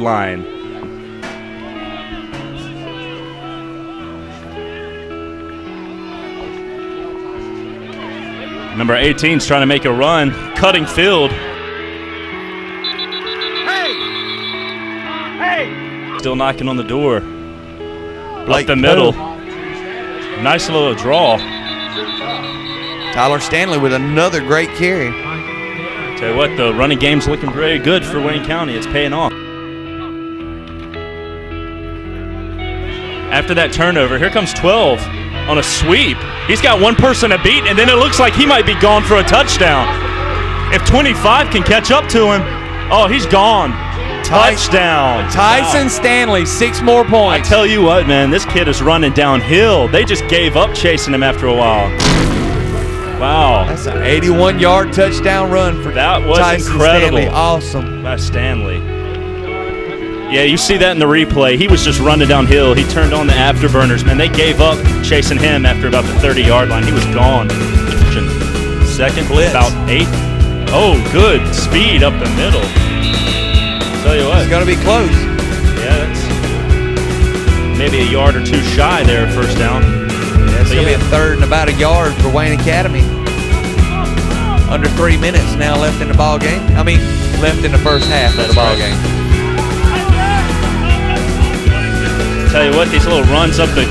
line. Number 18 is trying to make a run, cutting field. Hey! Still knocking on the door. Up the middle. Nice little draw. Tyler Stanley with another great carry. Tell you what, the running game's looking very good for Wayne County. It's paying off. After that turnover, here comes 12 on a sweep. He's got one person to beat, and then it looks like he might be gone for a touchdown. If 25 can catch up to him, oh, he's gone. Touchdown. Tyson Stanley, 6 more I points. tell you what, man, this kid is running downhill. They just gave up chasing him after a while. Wow. That's an 81-yard touchdown run for that was Tyson incredible. Stanley. Awesome. By Stanley. Yeah, you see that in the replay. He was just running downhill. He turned on the afterburners, man. They gave up chasing him after about the 30-yard line. He was gone. Second blitz. About 8. Oh, good speed up the middle. Tell you what. It's going to be close. Yeah, that's maybe a yard or two shy there, first down. Yeah, it's going to be a third and about a yard for Wayne Academy. Under 3 minutes now left in the ball game. I mean, left in the first half of the ball game. Tell you what, these little runs up the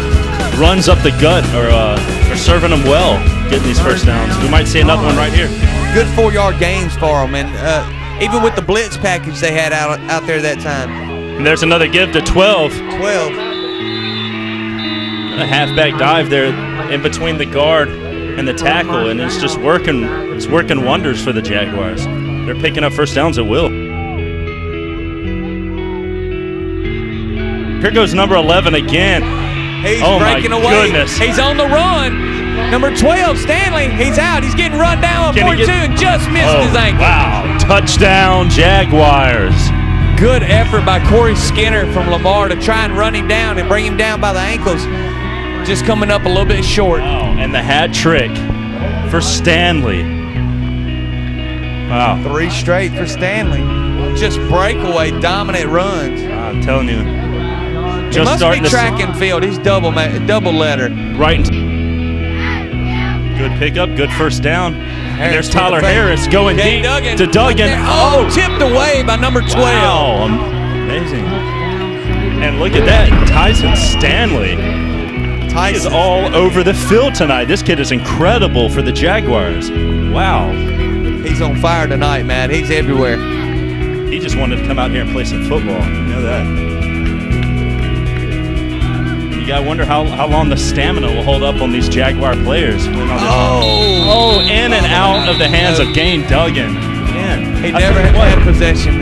gut are serving them well, getting these first downs. We might see another one right here. Good 4-yard gains for them, and even with the blitz package they had out there that time. And there's another give to 12. 12. A halfback dive there in between the guard and the tackle, and it's just working. It's working wonders for the Jaguars. They're picking up first downs at will. Here goes number 11 again. He's oh breaking my away. Goodness. He's on the run. Number 12, Stanley. He's out. He's getting run down on 42 and just missed his ankle. Wow. Touchdown, Jaguars. Good effort by Corey Skinner from Lamar to try and run him down and bring him down by the ankles. Just coming up a little bit short. Wow. And the hat trick for Stanley. Wow. 3 straight for Stanley. Just breakaway, dominant runs. I'm telling you. He must be track and field. He's double letter. Right. Good pickup, good first down. And there's Tyler Harris going deep to Duggan. Oh, tipped away by number 12. Wow, amazing. And look at that, Tyson Stanley. He is all over the field tonight. This kid is incredible for the Jaguars. Wow. He's on fire tonight, man. He's everywhere. He just wanted to come out here and play some football. You know that. You gotta wonder how long the stamina will hold up on these Jaguar players. Oh, in and out of the hands of Gain Duggan. Man, he never had possession.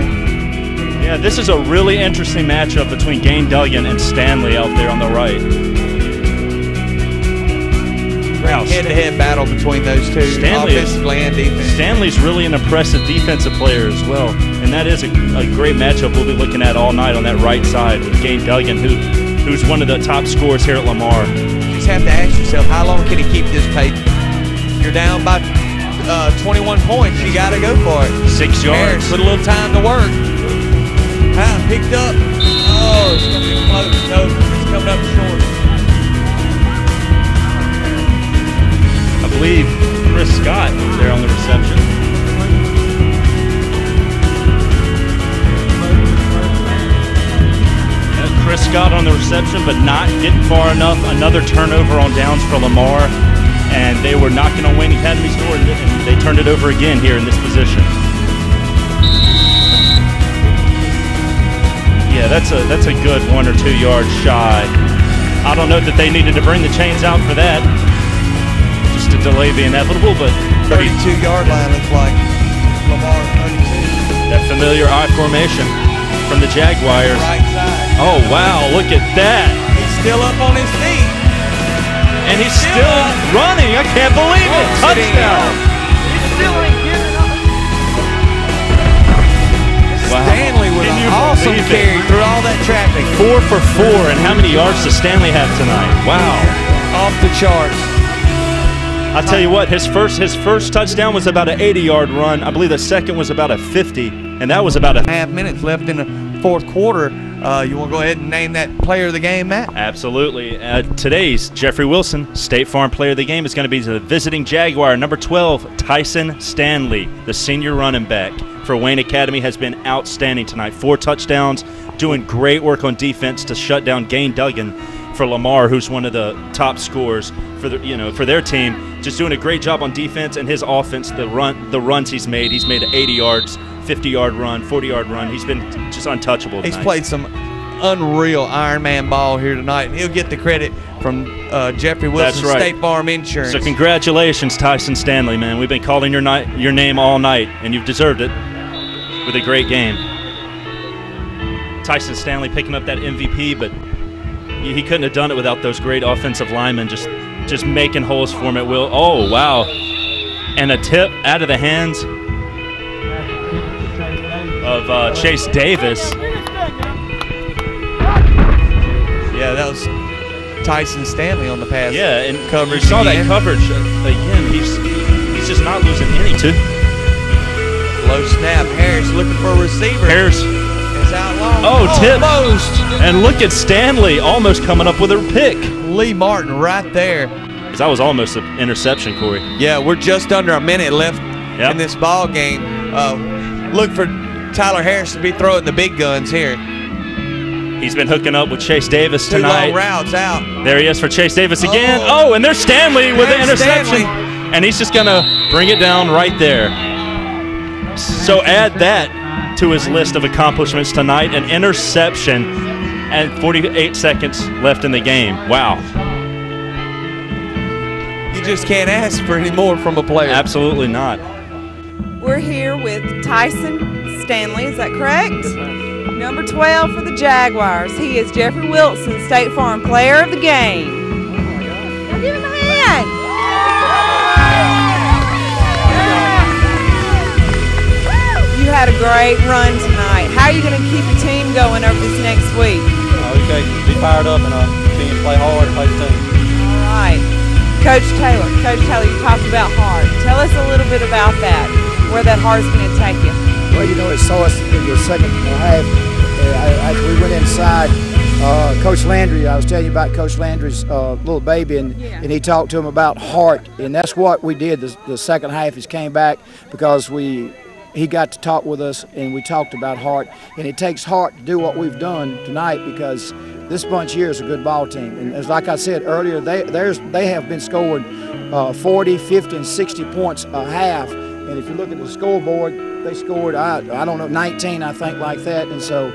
Yeah, this is a really interesting matchup between Gain Duggan and Stanley out there on the right. Great head-to-head battle between those two, offensively and defense. Stanley's really an impressive defensive player as well, and that is a great matchup we'll be looking at all night on that right side with Gain Duggan, who's one of the top scorers here at Lamar. You just have to ask yourself, how long can he keep this pace? You're down by 21 points. You got to go for it. 6 yards. Put a little time to work. Picked up. Oh, it's going to be close. No, it's coming up short. I believe Chris Scott there on the reception. Chris Scott on the reception, but not getting far enough. Another turnover on downs for Lamar, and they were knocking on Wayne Academy's door, and they turned it over again here in this position. Yeah, that's a good 1 or 2 yards shy. I don't know that they needed to bring the chains out for that, just to delay the inevitable, but 32-yard line looks like Lamar 32. That familiar I formation from the Jaguars. Right side. Oh, wow, look at that. He's still up on his feet. And he's still running. I can't believe it. Touchdown. He still ain't getting up. Wow. Stanley with an awesome carry through all that traffic. 4 for 4. And how many yards does Stanley have tonight? Wow. Off the charts. I'll tell you what, his first touchdown was about an 80-yard run. I believe the second was about a 50, and that was about a half minutes left in the fourth quarter. You want to go ahead and name that player of the game, Matt? Absolutely. Today's Jeffrey Wilson State Farm Player of the Game is going to be the visiting Jaguar, number 12, Tyson Stanley, the senior running back for Wayne Academy, has been outstanding tonight. 4 touchdowns, doing great work on defense to shut down Gain Duggan for Lamar, who's one of the top scorers for for their team. Just doing a great job on defense, and his offense, the runs he's made an 80 yards, 50-yard run, 40-yard run. He's been just untouchable tonight. He's played some unreal Ironman ball here tonight, and he'll get the credit from Jeffrey Wilson, That's right. State Farm Insurance. So congratulations, Tyson Stanley, man. We've been calling your name all night, and you've deserved it with a great game. Tyson Stanley picking up that MVP, but he couldn't have done it without those great offensive linemen just making holes for him at will. Oh, wow. And a tip out of the hands of Chase Davis. Yeah, that was Tyson Stanley on the pass. Yeah, and coverage. You saw that coverage again. He's just not losing any. Low snap. Harris looking for a receiver. Harris is out long. Oh, tip. Almost. And look at Stanley almost coming up with a pick. Lee Martin right there. That was almost an interception, Corey. Yeah, we're just under a minute left in this ball game. Look for Tyler Harris to be throwing the big guns here. He's been hooking up with Chase Davis tonight. 2 long routes out. There he is for Chase Davis again. Oh, and there's Stanley with the interception. Stanley. And he's just going to bring it down right there. So add that to his list of accomplishments tonight, an interception and 48 seconds left in the game. Wow. You just can't ask for any more from a player. Absolutely not. We're here with Tyson Stanley, is that correct? Number 12 for the Jaguars. He is Jeffrey Wilson, State Farm Player of the Game. Now give him a hand. You had a great run tonight. How are you going to keep the team going over this next week? Okay, be fired up and continue to play hard and play the team. All right. Coach Taylor, you talked about heart. Tell us a little bit about that, where that heart's going to take you. Well, you know, it saw us in the second half. After we went inside, Coach Landry, I was telling you about Coach Landry's little baby, and he talked to him about heart, and that's what we did the second half. Is came back because he got to talk with us, and we talked about heart, and it takes heart to do what we've done tonight because this bunch here is a good ball team, and as like I said earlier, they have been scoring 40, 50, and 60 points a half, and if you look at the scoreboard, they scored I don't know 19, I think, like that, and so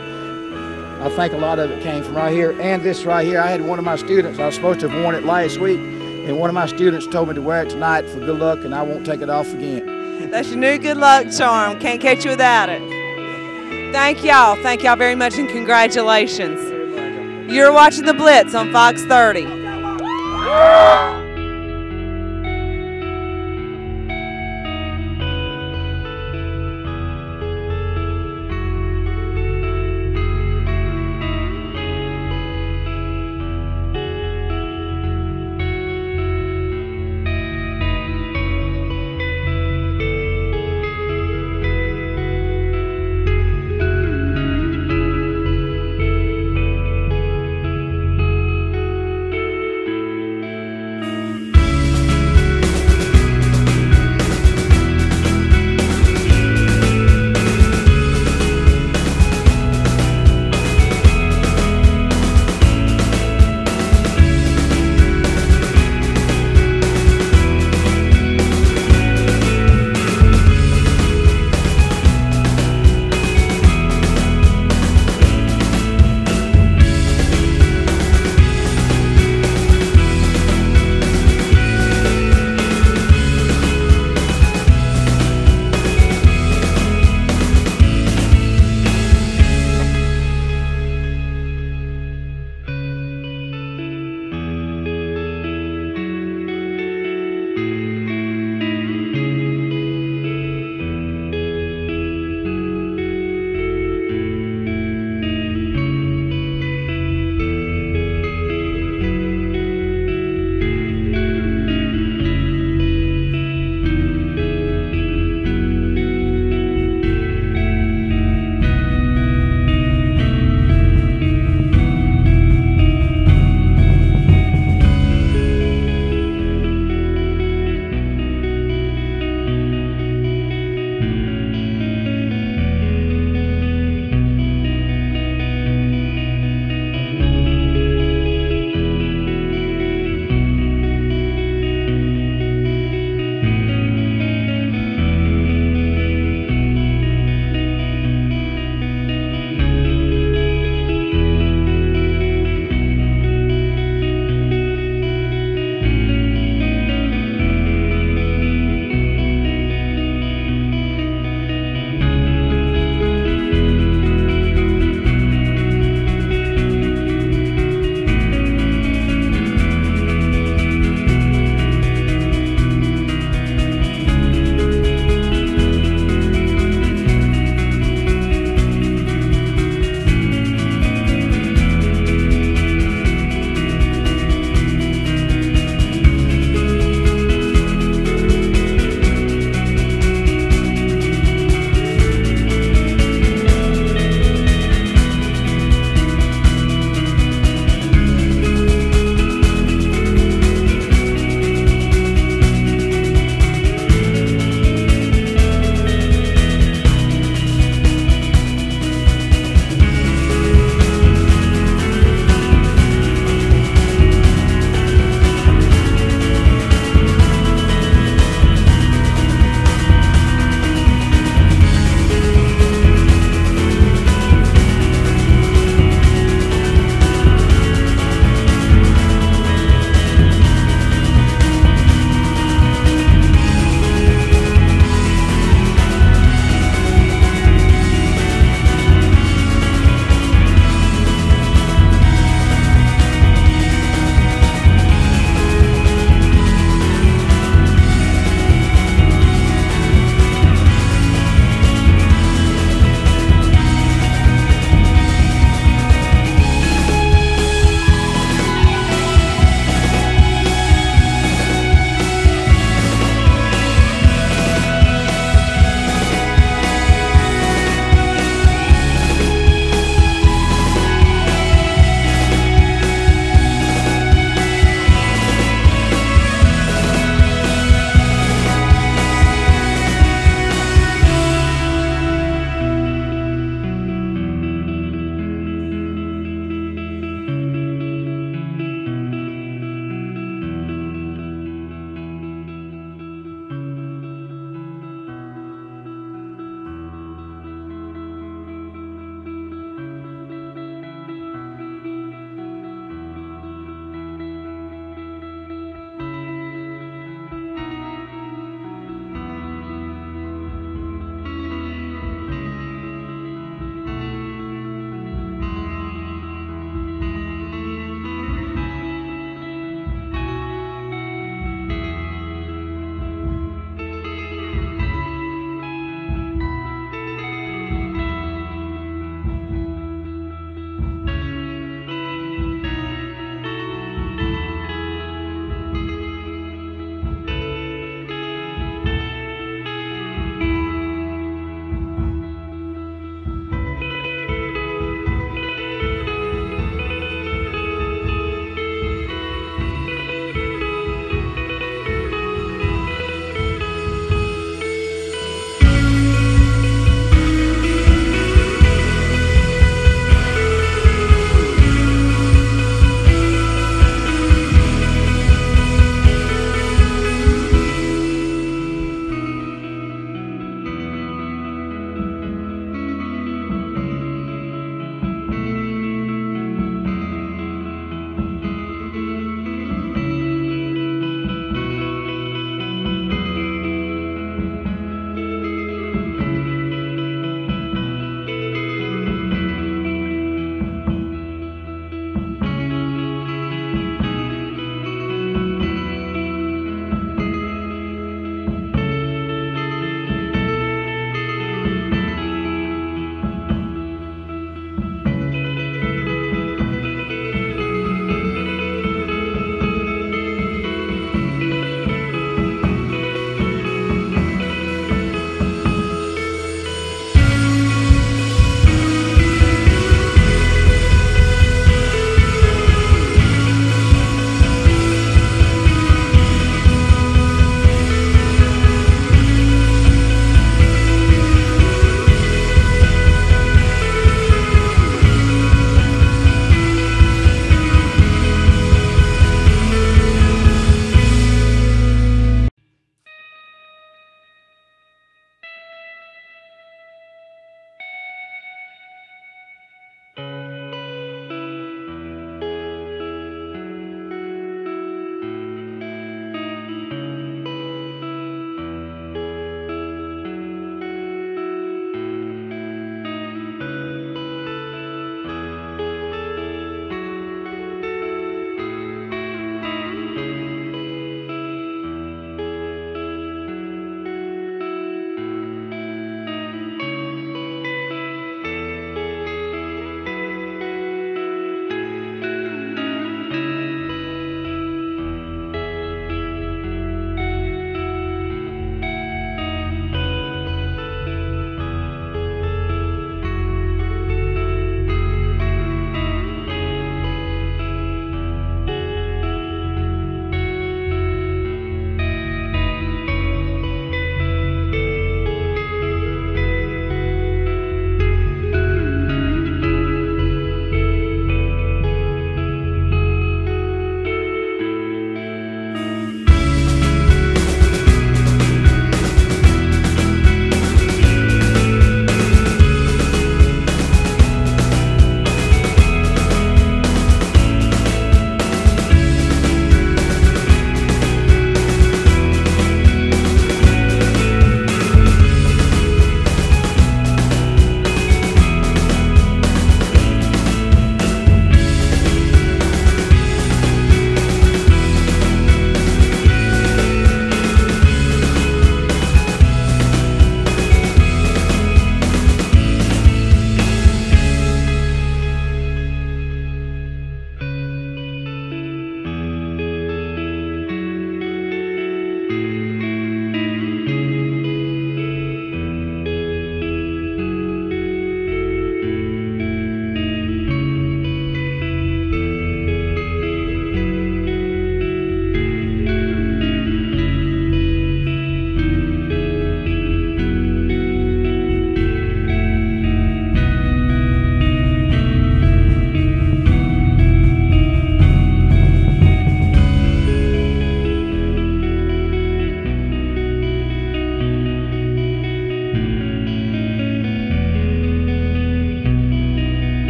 I think a lot of it came from right here. And this right here, I had one of my students, I was supposed to have worn it last week, and one of my students told me to wear it tonight for good luck, and I won't take it off again. That's your new good luck charm. Can't catch you without it. Thank y'all. Thank y'all very much, and congratulations. You're watching The Blitz on Fox 30.